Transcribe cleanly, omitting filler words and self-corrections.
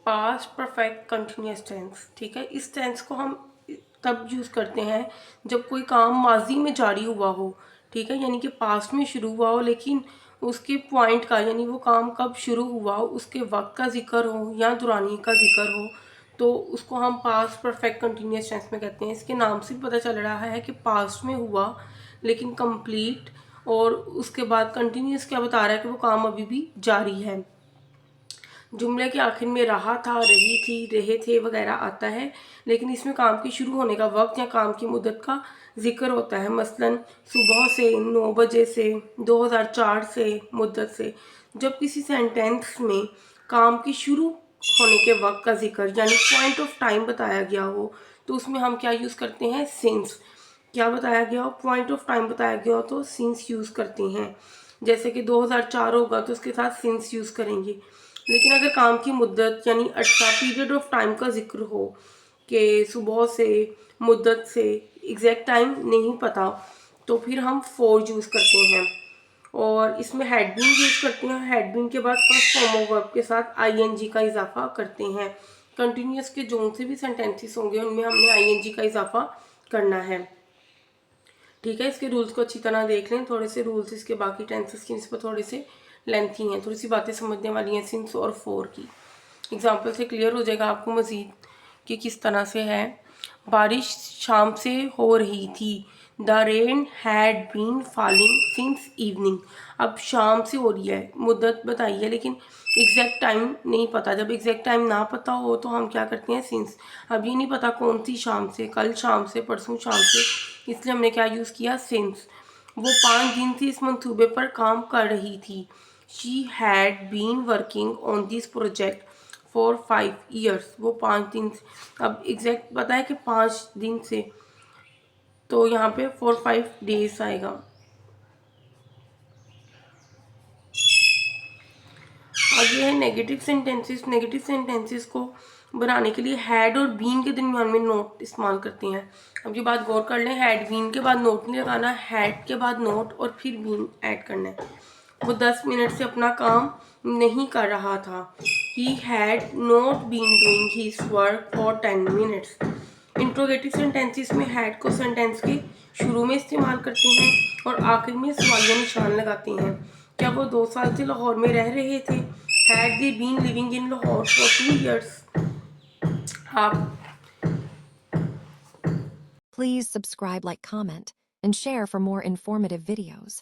Past perfect continuous tense. ठीक है, इस टेंस को हम तब यूज़ करते हैं जब कोई काम माजी में जारी हुआ हो। ठीक है, यानी कि पास्ट में शुरू हुआ हो लेकिन उसके पॉइंट का, यानी वो काम कब शुरू हुआ हो उसके वक्त का जिक्र हो या दुरानी का जिक्र हो, तो उसको हम पास्ट परफेक्ट कंटिन्यूस टेंस में कहते हैं। इसके नाम से पता चल रहा है कि पास्ट में हुआ लेकिन कंप्लीट, और उसके बाद कंटिन्यूस क्या बता रहा है कि वो काम अभी भी जारी है। जुमले के आखिर में रहा था, रही थी, रहे थे वगैरह आता है, लेकिन इसमें काम के शुरू होने का वक्त या काम की मुद्दत का जिक्र होता है। मसलन सुबह से, 9 बजे से, 2004 से, मुद्दत से। जब किसी सेंटेंस में काम के शुरू होने के वक्त का जिक्र यानी पॉइंट ऑफ टाइम बताया गया हो, तो उसमें हम क्या यूज़ करते हैं? सिंस। क्या बताया गया हो? पॉइंट ऑफ टाइम बताया गया हो तो सिंस यूज़ करते हैं। जैसे कि 2004 होगा तो उसके साथ सिंस यूज़ करेंगे। लेकिन अगर काम की मुद्दत यानी अच्छा पीरियड ऑफ टाइम का जिक्र हो कि सुबह से, मुद्दत से, एग्जैक्ट टाइम नहीं पता, तो फिर हम फॉर यूज़ करते हैं। और इसमें हैड बीन यूज़ करते हैं। हैड बीन के बाद फर्स्ट फॉर्म ऑफ वर्ब के साथ आईएनजी का इजाफा करते हैं। कंटिन्यूस के जोन से भी सेंटेंसेस होंगे उनमें हमने आईएनजी का इजाफा करना है। ठीक है, इसके रूल्स को अच्छी तरह देख लें। थोड़े से रूल्स इसके बाकी टेंसेस की निस्बत थोड़े से लेंथी हैं, थोड़ी सी बातें समझने वाली हैं सिंस और फोर की। एग्जाम्पल से क्लियर हो जाएगा आपको मज़ीद कि किस तरह से है। बारिश शाम से हो रही थी। The rain had been falling since evening. अब शाम से हो रही है, मुद्दत बताई है लेकिन एग्जैक्ट टाइम नहीं पता। जब एग्जैक्ट टाइम ना पता हो तो हम क्या करते हैं? सिंस। अब ये नहीं पता कौन सी शाम से, कल शाम से, परसों शाम से, इसलिए हमने क्या यूज़ किया? सिंस। वो 5 दिन से इस मंसूबे पर काम कर रही थी। She had been working on this project for 5 years। वो 5 दिन से, अब एग्जैक्ट पता है कि 5 दिन से, तो यहाँ पे 4 5 days आएगा। अब ये है नेगेटिव सेंटेंसेस। नेगेटिव सेंटेंसेस को बनाने के लिए हैड और बीन के दरमियान में नोट इस्तेमाल करते हैं। अब ये बात गौर कर लें, हैड बीन के बाद नोट नहीं लगाना, हैड के बाद नोट और फिर बीन ऐड करना है। वो 10 मिनट से अपना काम नहीं कर रहा था। He had not been doing his work for 10 minutes. Interrogative sentences में हैड को सेंटेंस के शुरू में इस्तेमाल करते हैं और आखिर में सवालिया निशान लगाते हैं। क्या वो 2 साल से लाहौर में रह रहे थे? Had they been living in Lahore for 2 years। आप Please subscribe, like, comment, and share for more informative videos.